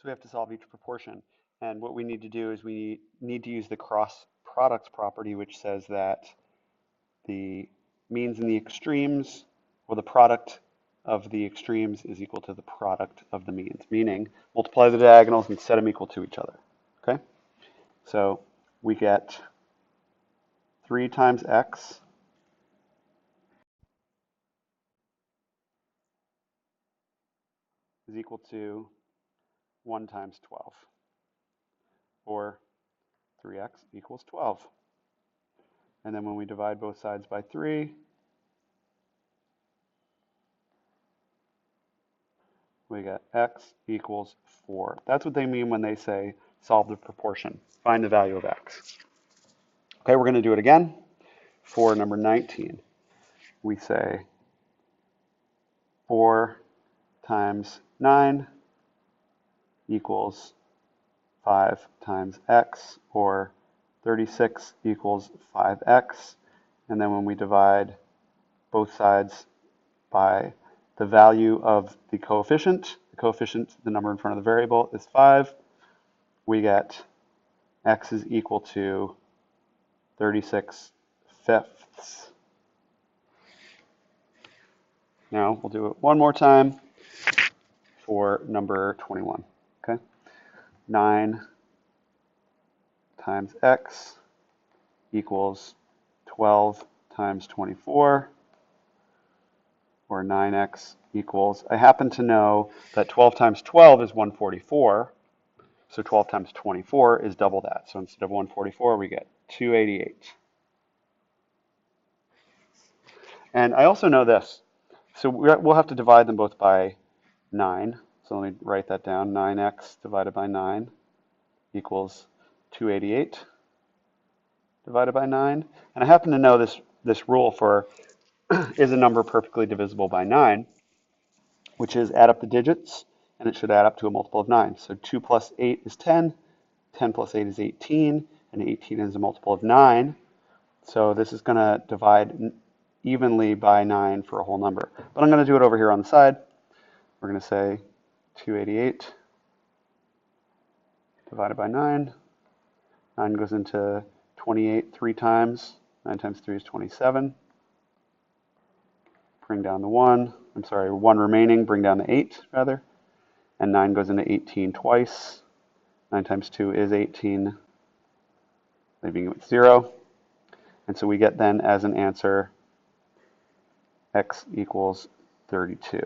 we have to solve each proportion. And what we need to do is we need to use the cross products property, which says that the means and the extremes, or the product of the extremes, is equal to the product of the means, meaning multiply the diagonals and set them equal to each other. Okay? So we get 3 times x is equal to 1 times 12, or 3x equals 12. And then when we divide both sides by 3, we get x equals 4. That's what they mean when they say solve the proportion. Find the value of x. Okay, we're going to do it again. For number 19, we say 4 times 9 equals 5 times x, or 36 equals 5x. And then when we divide both sides by the value of the coefficient, the number in front of the variable, is 5, we get x is equal to 36 fifths. Now we'll do it one more time for number 21. Okay, 9 times x equals 12 times 24, or 9x equals, I happen to know that 12 times 12 is 144, so 12 times 24 is double that. So instead of 144, we get 288. And I also know this. So we'll have to divide them both by 9. So let me write that down. 9x divided by 9 equals 288 divided by 9. And I happen to know this rule for is a number perfectly divisible by 9, which is add up the digits, and it should add up to a multiple of 9. So 2 plus 8 is 10, 10 plus 8 is 18, and 18 is a multiple of 9. So this is going to divide evenly by 9 for a whole number. But I'm going to do it over here on the side. We're going to say 288 divided by 9. 9 goes into 28 3 times. 9 times 3 is 27. Bring down the 1. I'm sorry, 1 remaining. Bring down the 8, rather. And 9 goes into 18 twice. 9 times 2 is 18, leaving it with 0. And so we get then as an answer x equals 32.